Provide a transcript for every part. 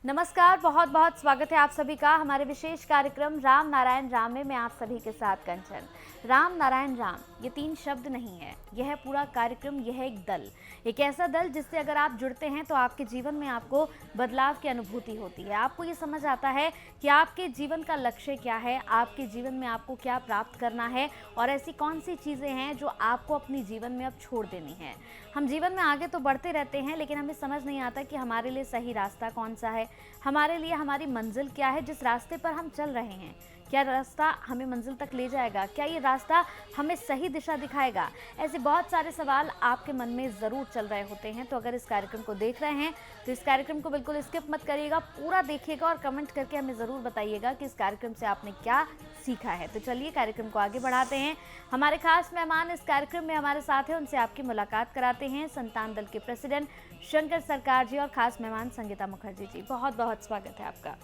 नमस्कार, बहुत बहुत स्वागत है आप सभी का हमारे विशेष कार्यक्रम राम नारायण राम में। मैं आप सभी के साथ कंचन। राम नारायण राम ये तीन शब्द नहीं है, यह है पूरा कार्यक्रम, यह है एक दल, एक ऐसा दल जिससे अगर आप जुड़ते हैं तो आपके जीवन में आपको बदलाव की अनुभूति होती है। आपको ये समझ आता है कि आपके जीवन का लक्ष्य क्या है, आपके जीवन में आपको क्या प्राप्त करना है और ऐसी कौन सी चीज़ें हैं जो आपको अपनी जीवन में अब छोड़ देनी है। हम जीवन में आगे तो बढ़ते रहते हैं, लेकिन हमें समझ नहीं आता कि हमारे लिए सही रास्ता कौन सा है, हमारे लिए हमारी मंजिल क्या है। जिस रास्ते पर हम चल रहे हैं, क्या रास्ता हमें मंजिल तक ले जाएगा, क्या ये रास्ता हमें सही दिशा दिखाएगा। ऐसे बहुत सारे सवाल आपके मन में ज़रूर चल रहे होते हैं। तो अगर इस कार्यक्रम को देख रहे हैं तो इस कार्यक्रम को बिल्कुल स्किप मत करिएगा, पूरा देखिएगा और कमेंट करके हमें ज़रूर बताइएगा कि इस कार्यक्रम से आपने क्या सीखा है। तो चलिए कार्यक्रम को आगे बढ़ाते हैं। हमारे खास मेहमान इस कार्यक्रम में हमारे साथ हैं, उनसे आपकी मुलाकात कराते हैं। संतान दल के प्रेसिडेंट शंकर सरकार जी और खास मेहमान संगीता मुखर्जी जी, बहुत बहुत स्वागत है आपका।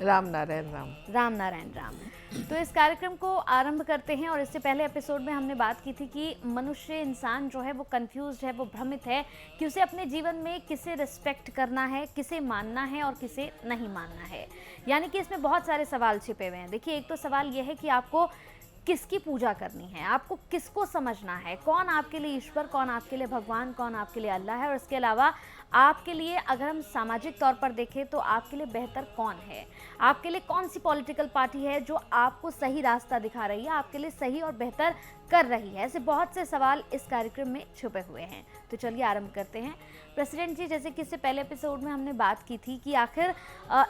राम नारायण राम। राम नारायण राम। तो इस कार्यक्रम को आरंभ करते हैं और इससे पहले एपिसोड में हमने बात की थी कि मनुष्य इंसान जो है वो कंफ्यूज्ड है, वो भ्रमित है कि उसे अपने जीवन में किसे रिस्पेक्ट करना है, किसे मानना है और किसे नहीं मानना है। यानी कि इसमें बहुत सारे सवाल छिपे हुए हैं। देखिए, एक तो सवाल यह है कि आपको किसकी पूजा करनी है, आपको किसको समझना है, कौन आपके लिए ईश्वर, कौन आपके लिए भगवान, कौन आपके लिए अल्लाह है। और इसके अलावा आपके लिए अगर हम सामाजिक तौर पर देखें तो आपके लिए बेहतर कौन है, आपके लिए कौन सी पॉलिटिकल पार्टी है जो आपको सही रास्ता दिखा रही है, आपके लिए सही और बेहतर कर रही है। ऐसे बहुत से सवाल इस कार्यक्रम में छुपे हुए हैं। तो चलिए आरंभ करते हैं। प्रेसिडेंट जी, जैसे कि इससे पहले एपिसोड में हमने बात की थी कि आखिर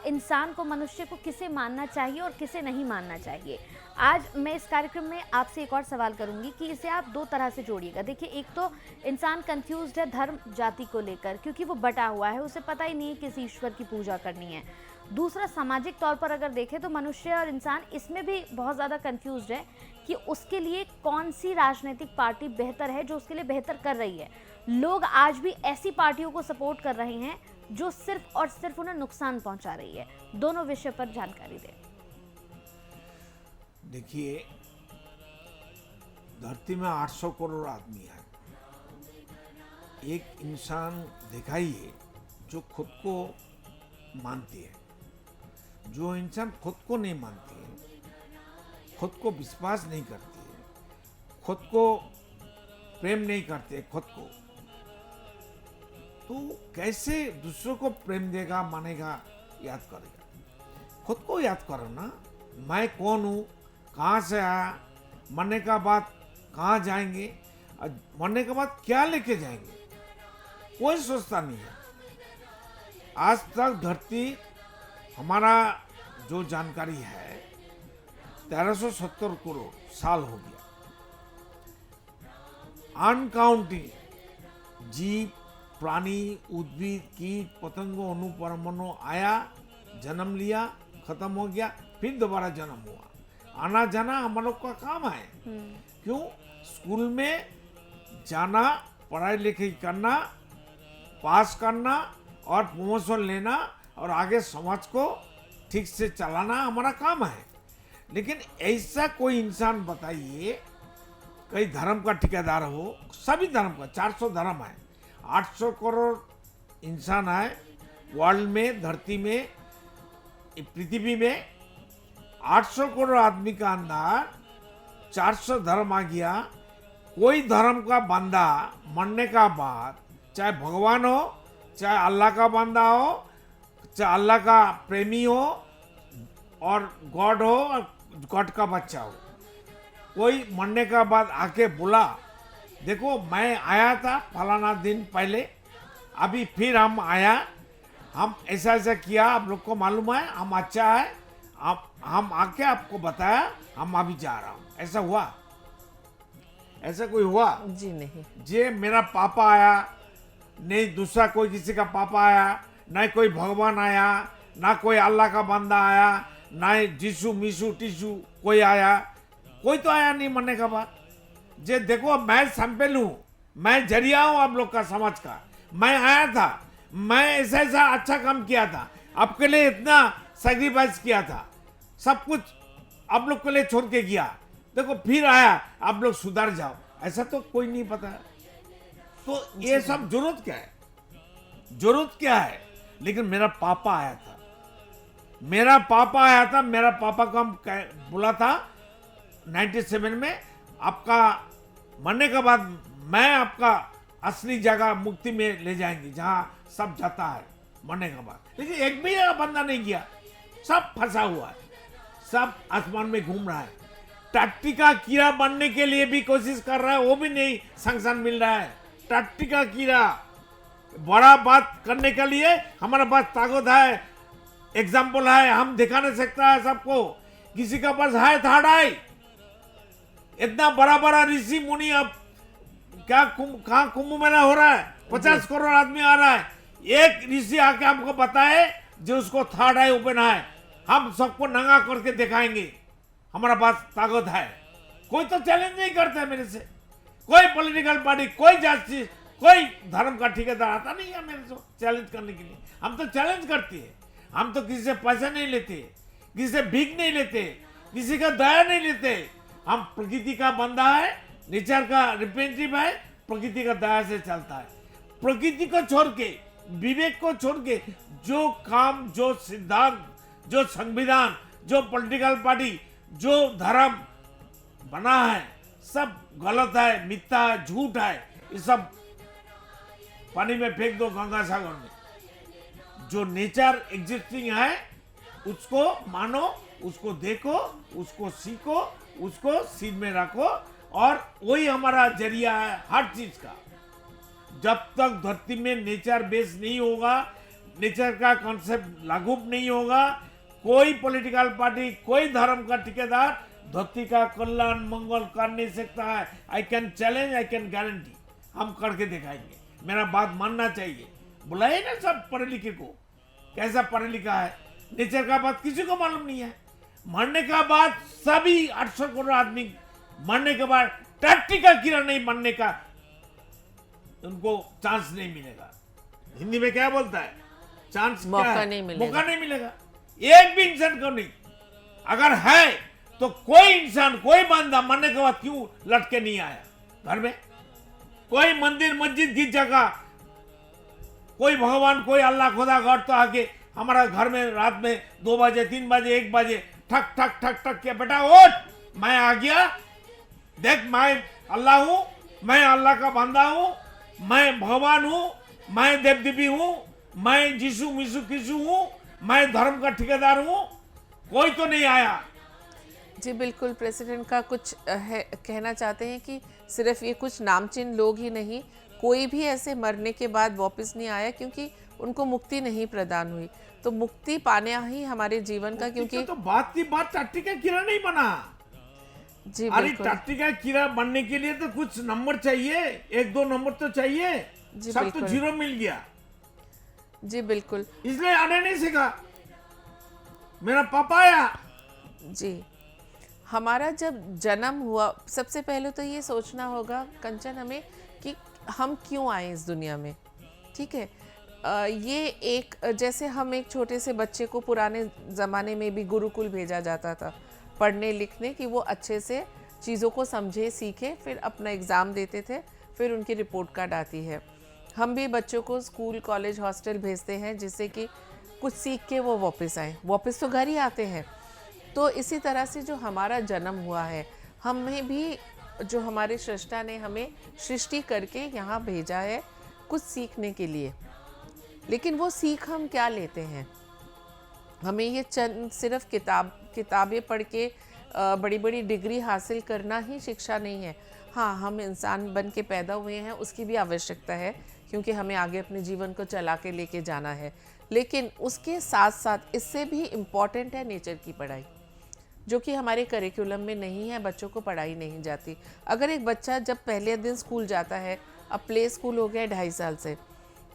इंसान को, मनुष्य को किसे मानना चाहिए और किसे नहीं मानना चाहिए। आज मैं इस कार्यक्रम में आपसे एक और सवाल करूंगी कि इसे आप दो तरह से जोड़िएगा। देखिए, एक तो इंसान कंफ्यूज्ड है धर्म जाति को लेकर, क्योंकि वो बटा हुआ है, उसे पता ही नहीं है किस ईश्वर की पूजा करनी है। दूसरा, सामाजिक तौर पर अगर देखें तो मनुष्य और इंसान इसमें भी बहुत ज़्यादा कंफ्यूज्ड है कि उसके लिए कौन सी राजनीतिक पार्टी बेहतर है, जो उसके लिए बेहतर कर रही है। लोग आज भी ऐसी पार्टियों को सपोर्ट कर रहे हैं जो सिर्फ और सिर्फ उन्हें नुकसान पहुंचा रही है। दोनों विषय पर जानकारी दें। देखिए, धरती में 800 करोड़ आदमी है। एक इंसान दिखाइए जो खुद को मानती है। जो इंसान खुद को नहीं मानती है, खुद को विश्वास नहीं करती है, खुद को प्रेम नहीं करते खुद को, तो कैसे दूसरों को प्रेम देगा, मानेगा, याद करेगा। खुद को याद करो ना, मैं कौन हूँ, कहाँ से आया, मरने का बाद कहाँ जाएंगे, मरने के बाद क्या लेके जाएंगे, कोई सोचता नहीं है। आज तक धरती, हमारा जो जानकारी है, 1370 करोड़ साल हो गया। अनकाउंटिंग जीव, प्राणी, उद्भिद, कीट, पतंगों, अणु, परमाणु आया, जन्म लिया, खत्म हो गया, फिर दोबारा जन्म हुआ। आना जाना हम लोग का काम है। क्यों? स्कूल में जाना, पढ़ाई लिखाई करना, पास करना और प्रमोशन लेना और आगे समाज को ठीक से चलाना हमारा काम है। लेकिन ऐसा कोई इंसान बताइए, कई धर्म का ठेकेदार हो, सभी धर्म का, 400 धर्म है, 800 करोड़ इंसान है वर्ल्ड में, धरती में, पृथ्वी में। 800 करोड़ आदमी का अंदर 400 धर्म आ गया। कोई धर्म का बंदा मरने का बाद, चाहे भगवान हो, चाहे अल्लाह का बंदा हो, चाहे अल्लाह का प्रेमी हो और गॉड हो और गॉड का बच्चा हो, कोई मरने का बाद आके बोला, देखो मैं आया था फलाना दिन पहले, अभी फिर हम आया, हम ऐसा ऐसा किया, आप लोग को मालूम है, हम अच्छा है, हम आके आपको बताया, हम अभी जा रहा हूँ। ऐसा हुआ? ऐसा कोई हुआ? जी नहीं। जे मेरा पापा आया, नहीं दूसरा कोई किसी का पापा आया, ना कोई भगवान आया, ना कोई अल्लाह का बंदा आया, ना जीसू मीसू टीसू कोई आया, कोई तो आया नहीं मरने का बाद। जे देखो, मैं सैंपल हूँ, मैं जरिया हूँ आप लोग का समाज का, मैं आया था, मैं ऐसा ऐसा अच्छा काम किया था, आपके लिए इतना सेक्रीफाइस किया था, सब कुछ आप लोग के लिए छोड़ के गया, देखो फिर आया, आप लोग सुधर जाओ। ऐसा तो कोई नहीं पता है। तो ये सब जरूरत क्या है? जरूरत क्या है? लेकिन मेरा पापा आया था, मेरा पापा आया था, मेरा पापा को हम बोला था 97 में, आपका मरने के बाद मैं आपका असली जगह मुक्ति में ले जाएंगे जहां सब जाता है मरने के बाद। लेकिन एक भी बंदा नहीं किया, सब फंसा हुआ है, सब आसमान में घूम रहा है। टट्टी का कीड़ा बनने के लिए भी कोशिश कर रहा है, वो भी नहीं संगठन मिल रहा है। टट्टी का कीड़ा बड़ा बात करने के लिए हमारे पास ताकत है, एग्जाम्पल है, हम दिखा नहीं सकता है सबको। किसी का पास है थर्ड आई, इतना बड़ा बड़ा ऋषि मुनि, अब क्या कहाँ कुंभ मेला हो रहा है, 50 करोड़ आदमी आ रहा है, एक ऋषि आके हमको बताए जो उसको थर्ड आई ओपन है, हम सबको नंगा करके दिखाएंगे, हमारा पास ताकत है। कोई तो चैलेंज नहीं करता है मेरे से, कोई पॉलिटिकल पार्टी, कोई जाति, कोई धर्म का ठेकेदार आता नहीं है मेरे से चैलेंज करने के लिए। हम तो चैलेंज करते हैं, हम तो किसी से पैसा नहीं लेते, किसी से भीख नहीं लेते, किसी का दया नहीं लेते। हम प्रकृति का बंदा है, नेचर का रिप्रेजेंटेटिव है, प्रकृति का दया से चलता है। प्रकृति को छोड़ के, विवेक को छोड़ के जो काम, जो सिद्धांत, जो संविधान, जो पॉलिटिकल पार्टी, जो धर्म बना है, सब गलत है, मिथ्या है, झूठ है। ये सब पानी में फेंक दो, गंगा सागर में। जो नेचर एग्जिस्टिंग है उसको मानो, उसको देखो, उसको सीखो, उसको सीध में रखो, और वही हमारा जरिया है हर चीज का। जब तक धरती में नेचर बेस नहीं होगा, नेचर का कॉन्सेप्ट लागू नहीं होगा, कोई पॉलिटिकल पार्टी, कोई धर्म का ठेकेदार धरती का कल्याण मंगल कर नहीं सकता है। I can challenge, I can guarantee, हम करके दिखाएंगे। मेरा बात मानना चाहिए। बुलाइए ना सब पढ़े लिखे को, कैसा पढ़े लिखा है। नेचर का बात किसी को मालूम नहीं है। मरने का बाद सभी 800 करोड़ आदमी मरने के बाद टट्टी का कीड़ा नहीं बनने का उनको चांस नहीं मिलेगा। हिंदी में क्या बोलता है, चांस मौका नहीं मिलेगा, मौका नहीं मिलेगा एक भी इंसान को नहीं। अगर है तो कोई इंसान, कोई बंदा मरने के बाद क्यों लटके नहीं आया घर में? कोई मंदिर मस्जिद की जगह, कोई भगवान, कोई अल्लाह खुदा गॉड तो आके हमारा घर में रात में 2 बजे 3 बजे 1 बजे ठक ठक ठक ठक के, बेटा उठ, मैं आ गया, देख मैं अल्लाह हूं, मैं अल्लाह का बंदा हूं, मैं भगवान हूं, मैं देव देवी हूं, मैं जीसू मिसू किसू हूं, मैं धर्म का ठेकेदार हूं। कोई तो नहीं आया। जी बिल्कुल, प्रेसिडेंट का कुछ है, कहना चाहते हैं कि सिर्फ ये कुछ नामचीन लोग ही नहीं, कोई भी ऐसे मरने के बाद वापस नहीं आया क्योंकि उनको मुक्ति नहीं प्रदान हुई। तो मुक्ति पाना ही हमारे जीवन का, क्योंकि तो बात की बात टट्टी का कीड़ा नहीं बना। जी अरे बिल्कुल, टट्टी का कीड़ा बनने के लिए तो कुछ नंबर चाहिए, 1-2 नंबर तो चाहिए। जी सब तो बिल्कुल। 0 मिल गया, जी बिल्कुल, इसलिए आने नहीं सीखा। मेरा पापा आया। जी हमारा जब जन्म हुआ, सबसे पहले तो ये सोचना होगा कंचन हमें कि हम क्यों आए इस दुनिया में। ठीक है, ये एक, जैसे हम एक छोटे से बच्चे को पुराने ज़माने में भी गुरुकुल भेजा जाता था पढ़ने लिखने, कि वो अच्छे से चीज़ों को समझे सीखे, फिर अपना एग्ज़ाम देते थे, फिर उनकी रिपोर्ट कार्ड आती है। हम भी बच्चों को स्कूल कॉलेज हॉस्टल भेजते हैं जिससे कि कुछ सीख के वो वापस आए, वापस तो घर ही आते हैं। तो इसी तरह से जो हमारा जन्म हुआ है, हमें भी जो हमारे सृष्टा ने हमें सृष्टि करके यहाँ भेजा है कुछ सीखने के लिए। लेकिन वो सीख हम क्या लेते हैं? हमें ये चंद सिर्फ किताबें पढ़ के बड़ी बड़ी डिग्री हासिल करना ही शिक्षा नहीं है। हाँ, हम इंसान बन के पैदा हुए हैं, उसकी भी आवश्यकता है क्योंकि हमें आगे अपने जीवन को चला के लेके जाना है। लेकिन उसके साथ साथ इससे भी इम्पॉर्टेंट है नेचर की पढ़ाई, जो कि हमारे करिकुलम में नहीं है, बच्चों को पढ़ाई नहीं जाती। अगर एक बच्चा जब पहले दिन स्कूल जाता है, अब प्ले स्कूल हो गया 2.5 साल से,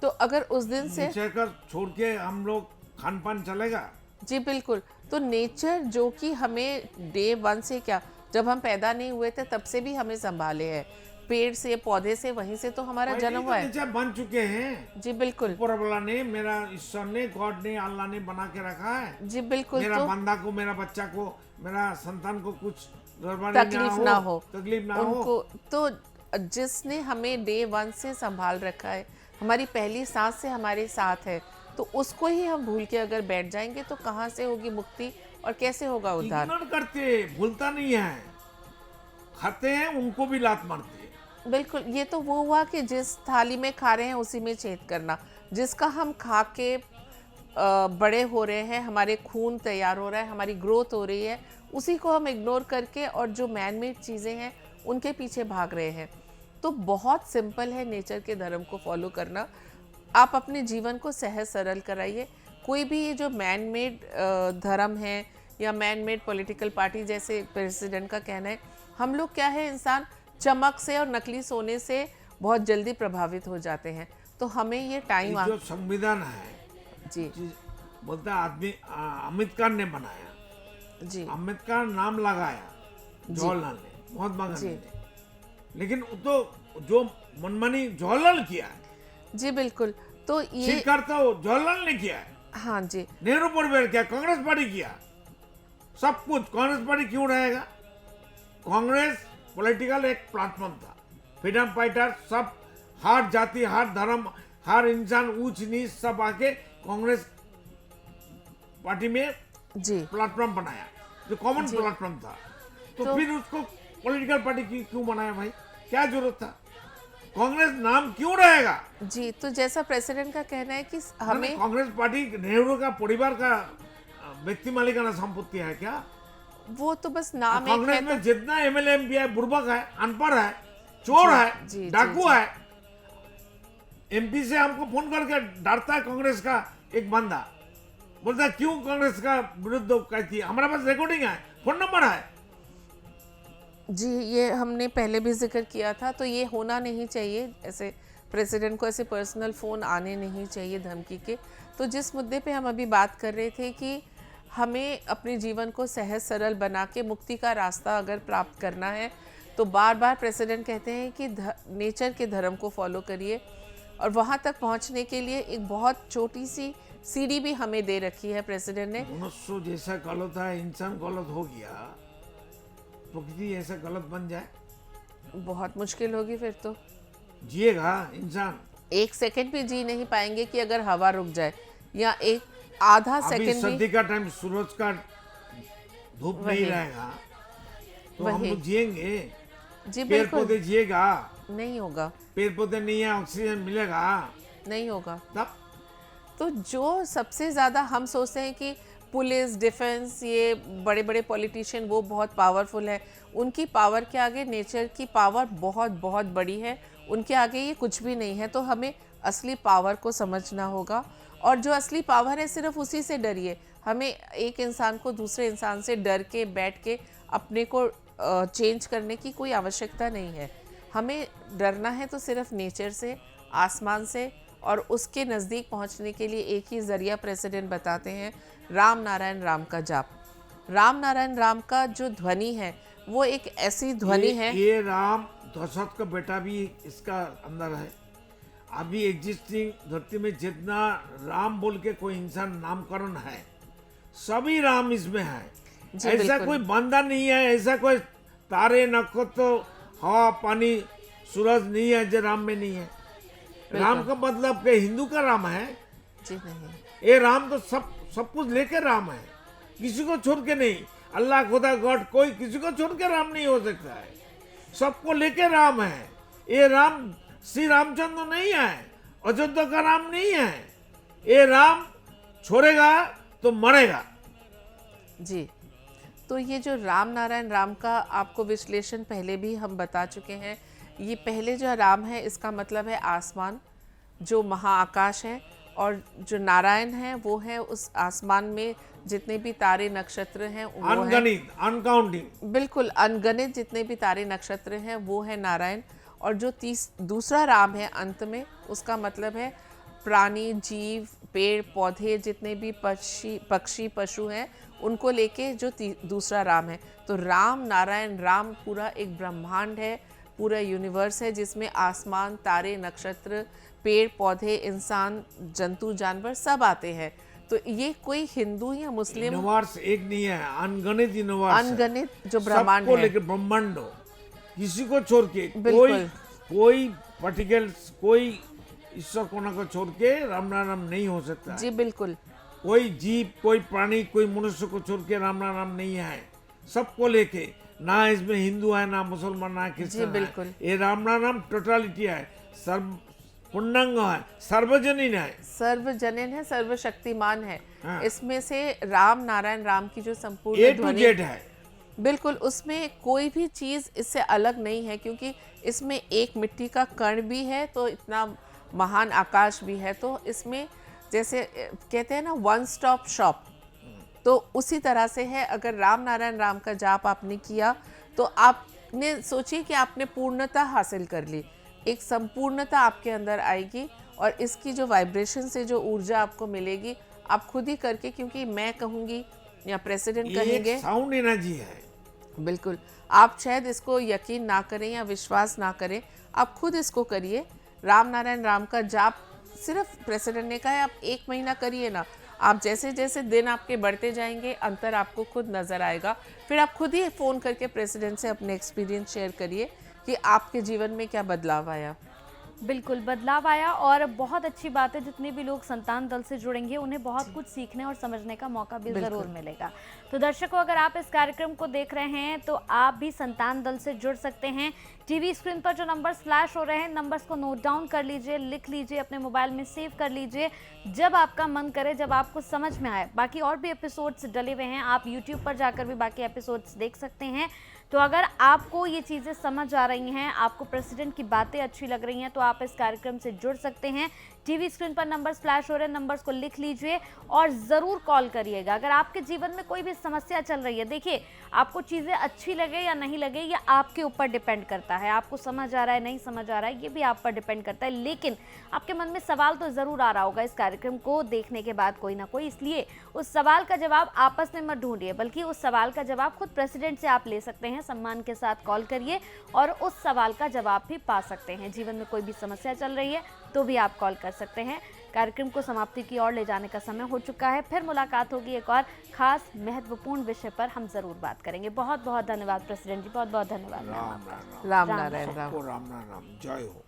तो अगर उस दिन से नेचर का छोड़ के हम लोग खान पान चलेगा? जी बिल्कुल, तो नेचर जो कि हमें डे 1 से, क्या जब हम पैदा नहीं हुए थे तब से भी हमें संभाले है, पेड़ से पौधे से, वहीं से तो हमारा जन्म हुआ है। नेचर बन चुके हैं जी बिल्कुल, ऊपर वाला ने, मेरा ईश्वर ने, गॉड ने, अल्लाह ने बना के रखा है। जी बिल्कुल, मेरा तो बंदा को, मेरा बच्चा को, मेरा संतान को कुछ तकलीफ ना हो, तकलीफ ना हो उनको। तो जिसने हमें डे 1 से संभाल रखा है, हमारी पहली सांस से हमारे साथ है, तो उसको ही हम भूल के अगर बैठ जाएंगे तो कहाँ से होगी मुक्ति और कैसे होगा उद्धार। इग्नोर करते, भूलता नहीं है, खाते हैं उनको भी लात मारते हैं। बिल्कुल, ये तो वो हुआ कि जिस थाली में खा रहे हैं उसी में छेद करना। जिसका हम खा के बड़े हो रहे हैं, हमारे खून तैयार हो रहा है, हमारी ग्रोथ हो रही है, उसी को हम इग्नोर करके और जो मैन मेड चीज़ें हैं उनके पीछे भाग रहे हैं। तो बहुत सिंपल है नेचर के धर्म को फॉलो करना। आप अपने जीवन को सहज सरल कराइए। कोई भी ये जो मैन मेड धर्म है या मैन मेड पॉलिटिकल पार्टी, जैसे प्रेसिडेंट का कहना है, हम लोग क्या है, इंसान चमक से और नकली सोने से बहुत जल्दी प्रभावित हो जाते हैं। तो हमें ये टाइम जो संविधान है जी बोलता है आदमी अम्बेडकर ने बनाया, जी अम्बेडकर नाम लगाया जवाहरलाल ने, महात्मा गांधी ने, लेकिन तो जो मनमानी जवाहरलाल किया है, जी बिल्कुल। तो ये स्वीकार तो जवाहरलाल ने किया है, हाँ जी, नेहरू परिवार किया, कांग्रेस पार्टी किया, सब कुछ कांग्रेस पार्टी क्यों रहेगा? कांग्रेस पॉलिटिकल एक प्लेटफॉर्म था, फ्रीडम फाइटर सब, हर जाति, हर धर्म, हर इंसान, ऊंच नीच सब आके कांग्रेस पार्टी में जी प्लेटफॉर्म बनाया, जो कॉमन प्लेटफॉर्म था। तो फिर उसको पॉलिटिकल पार्टी क्यों बनाया भाई? क्या जरूरत था? कांग्रेस नाम क्यों रहेगा? जी। तो जैसा प्रेसिडेंट का कहना है कि हमें कांग्रेस पार्टी नेहरू का परिवार का व्यक्ति मालिकाना संपत्ति है क्या? वो तो बस नाम एक कांग्रेस है। में तो जितना एमएलए एमपी है, बुर्बक है, अनपढ़ है, चोर है, जी, डाकू है। एमपी से हमको फोन करके डरता है कांग्रेस का एक बंदा, बोलता है क्यों कांग्रेस का विरुद्ध कहती है? हमारे पास रिकॉर्डिंग है, फोन नंबर है। जी, ये हमने पहले भी जिक्र किया था। तो ये होना नहीं चाहिए, ऐसे प्रेसिडेंट को ऐसे पर्सनल फ़ोन आने नहीं चाहिए धमकी के। तो जिस मुद्दे पे हम अभी बात कर रहे थे कि हमें अपने जीवन को सहज सरल बना के मुक्ति का रास्ता अगर प्राप्त करना है, तो बार बार प्रेसिडेंट कहते हैं कि नेचर के धर्म को फॉलो करिए। और वहाँ तक पहुँचने के लिए एक बहुत छोटी सी सीढ़ी भी हमें दे रखी है प्रेसिडेंट ने। मनुष्य जैसा गलत है, इंसान गलत हो गया, प्रकृति ऐसा गलत बन जाए, बहुत मुश्किल होगी फिर तो। जिएगा इंसान? एक सेकंड भी जी नहीं पाएंगे कि अगर हवा रुक जाए, या एक आधा अभी सेकंड भी। सर्दी का टाइम, सूरज का धूप नहीं रहेगा तो हम लोग जिएंगे? जी पेड़ बिल्कुल पौधे जिएगा? नहीं होगा, पेड़ पौधे नहीं है, ऑक्सीजन मिलेगा नहीं होगा। तब? तो जो सबसे ज़्यादा हम सोचते हैं कि पुलिस, डिफेंस, ये बड़े बड़े पॉलिटिशियन वो बहुत पावरफुल है, उनकी पावर के आगे नेचर की पावर बहुत बहुत बड़ी है, उनके आगे ये कुछ भी नहीं है। तो हमें असली पावर को समझना होगा, और जो असली पावर है सिर्फ उसी से डरिए। हमें एक इंसान को दूसरे इंसान से डर के बैठ के अपने को चेंज करने की कोई आवश्यकता नहीं है। हमें डरना है तो सिर्फ नेचर से, आसमान से, और उसके नज़दीक पहुंचने के लिए एक ही ज़रिया प्रेसिडेंट बताते हैं, राम नारायण राम का जाप। राम नारायण राम का जो ध्वनि है वो एक ऐसी ध्वनि है। ये राम दशरथ का बेटा भी इसका अंदर है। अभी एग्जिस्टिंग धरती में जितना राम बोल के कोई इंसान नामकरण है, सभी राम इसमें है। ऐसा कोई बंदा नहीं है, ऐसा कोई तारे, नक्षत्र, हवा, पानी, सूरज नहीं है जो राम में नहीं है। राम का मतलब के हिंदू का राम है? जी नहीं, ये राम तो सब कुछ लेके राम है, किसी को छोड़ के नहीं। अल्लाह, खुदा, गॉड, कोई किसी को छोड़ के राम नहीं हो सकता है, सबको लेके राम है। ये राम श्री रामचंद्र नहीं है, अयोध्या का राम नहीं है। ये राम छोड़ेगा तो मरेगा। जी। तो ये जो राम नारायण राम का आपको विश्लेषण पहले भी हम बता चुके हैं। ये पहले जो राम है इसका मतलब है आसमान, जो महाआकाश है, और जो नारायण है वो है उस आसमान में जितने भी तारे नक्षत्र हैं वो है, अनगणित, अनकाउंटिंग, बिल्कुल अनगणित जितने भी तारे नक्षत्र हैं वो है नारायण। और जो दूसरा राम है अंत में, उसका मतलब है प्राणी, जीव, पेड़ पौधे, जितने भी पक्षी पशु हैं उनको लेके जो दूसरा राम है। तो राम नारायण राम पूरा एक ब्रह्मांड है, पूरा यूनिवर्स है, जिसमें आसमान, तारे, नक्षत्र, पेड़ पौधे, इंसान, जंतु, जानवर सब आते हैं। तो ये कोई हिंदू या मुस्लिम, यूनिवर्स एक नहीं है, अनगणित यूनिवर्स, अनगणित जो ब्रह्मांड सबको है, लेके ब्रह्मांड, किसी को छोड़ के बिल्कुल। कोई पर्टिकुलर कोई ईश्वर कोना को छोड़ के राम नाम नहीं हो सकता है। जी बिल्कुल। कोई जीव, कोई प्राणी, कोई मनुष्य को छोड़ के राम नाम नहीं है। सबको लेके, ना इसमें हिंदू है, ना मुसलमान, ना क्रिश्चियन बिल्कुल। है। ये राम नाम टोटलिटी है, सर्व पूर्णांग है, सर्वजनीन है। सर्वजनीन है, सर्वशक्तिमान है। हाँ। इसमें से राम नारायण राम की जो संपूर्ण ए टू ध्वनि, जेड है। बिल्कुल, उसमें कोई भी चीज इससे अलग नहीं है, क्योंकि इसमें एक मिट्टी का कण भी है तो इतना महान आकाश भी है। तो इसमें जैसे कहते हैं ना, वन स्टॉप शॉप, तो उसी तरह से है। अगर राम नारायण राम का जाप आपने किया तो आपने सोचिए कि आपने पूर्णता हासिल कर ली, एक संपूर्णता आपके अंदर आएगी और इसकी जो वाइब्रेशन से जो ऊर्जा आपको मिलेगी, आप खुद ही करके, क्योंकि मैं कहूँगी या प्रेसिडेंट ये कहेंगे, एक साउंड एनर्जी है। बिल्कुल, आप शायद इसको यकीन ना करें या विश्वास ना करें, आप खुद इसको करिए। राम नारायण राम का जाप सिर्फ प्रेसिडेंट ने कहा है, आप 1 महीना करिए ना, आप जैसे जैसे दिन आपके बढ़ते जाएंगे, अंतर आपको खुद नज़र आएगा। फिर आप खुद ही फ़ोन करके प्रेसिडेंट से अपने एक्सपीरियंस शेयर करिए कि आपके जीवन में क्या बदलाव आया। बिल्कुल बदलाव आया, और बहुत अच्छी बात है, जितने भी लोग संतान दल से जुड़ेंगे उन्हें बहुत कुछ सीखने और समझने का मौका भी ज़रूर मिलेगा। तो दर्शकों, अगर आप इस कार्यक्रम को देख रहे हैं तो आप भी संतान दल से जुड़ सकते हैं। टीवी स्क्रीन पर जो नंबर्स फ्लैश हो रहे हैं, नंबर्स को नोट डाउन कर लीजिए, लिख लीजिए, अपने मोबाइल में सेव कर लीजिए। जब आपका मन करे, जब आपको समझ में आए, बाकी और भी एपिसोड्स डले हुए हैं, आप यूट्यूब पर जाकर भी बाकी एपिसोड्स देख सकते हैं। तो अगर आपको ये चीज़ें समझ आ रही हैं, आपको प्रेसिडेंट की बातें अच्छी लग रही हैं, तो आप इस कार्यक्रम से जुड़ सकते हैं। टीवी स्क्रीन पर नंबर्स फ्लैश हो रहे हैं, नंबर्स को लिख लीजिए और ज़रूर कॉल करिएगा। अगर आपके जीवन में कोई भी समस्या चल रही है, देखिए, आपको चीज़ें अच्छी लगे या नहीं लगे, ये आपके ऊपर डिपेंड करता है। आपको समझ आ रहा है, नहीं समझ आ रहा है, ये भी आप पर डिपेंड करता है। लेकिन आपके मन में सवाल तो ज़रूर आ रहा होगा इस कार्यक्रम को देखने के बाद, कोई ना कोई। इसलिए उस सवाल का जवाब आपस में मत ढूंढिए, बल्कि उस सवाल का जवाब खुद प्रेसिडेंट से आप ले सकते हैं। सम्मान के साथ कॉल करिए और उस सवाल का जवाब भी पा सकते हैं। जीवन में कोई भी समस्या चल रही है तो भी आप कॉल कर सकते हैं। कार्यक्रम को समाप्ति की ओर ले जाने का समय हो चुका है। फिर मुलाकात होगी एक और खास महत्वपूर्ण विषय पर, हम जरूर बात करेंगे। बहुत बहुत धन्यवाद प्रेसिडेंट जी, बहुत बहुत धन्यवाद। राम नारायण राम। राम नाम जय हो।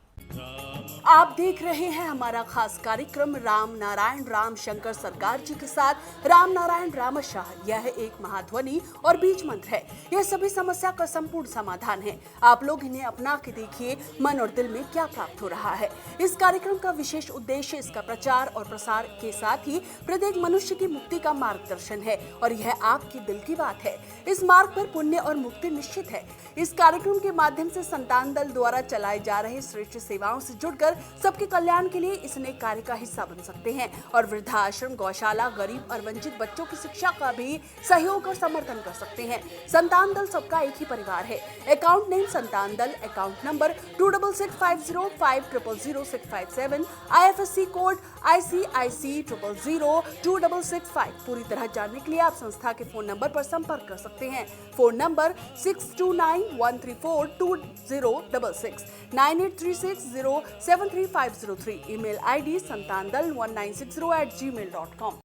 आप देख रहे हैं हमारा खास कार्यक्रम राम नारायण राम शंकर सरकार जी के साथ राम नारायण रामशाह। यह एक महाध्वनि और बीज मंत्र है। यह सभी समस्या का संपूर्ण समाधान है। आप लोग इन्हें अपना के देखिए, मन और दिल में क्या प्राप्त हो रहा है। इस कार्यक्रम का विशेष उद्देश्य इसका प्रचार और प्रसार के साथ ही प्रत्येक मनुष्य की मुक्ति का मार्गदर्शन है, और यह आपके दिल की बात है। इस मार्ग पर पुण्य और मुक्ति निश्चित है। इस कार्यक्रम के माध्यम से संतान दल द्वारा चलाए जा रहे श्रेष्ठ सेवाओं से जुड़कर सबके कल्याण के लिए इस नेक कार्य का हिस्सा बन सकते हैं और वृद्धाश्रम, गौशाला, गरीब और वंचित बच्चों की शिक्षा का भी सहयोग और समर्थन कर सकते हैं। संतान दल सबका एक ही परिवार है। अकाउंट नेम संतान दल, account number 266505000657, IFSC code ICIC 000265। पूरी तरह जानने के लिए आप संस्था के फोन नंबर पर संपर्क कर सकते हैं। Phone number 6291342066, 9836073503। Email ID santandal1960@gmail.com।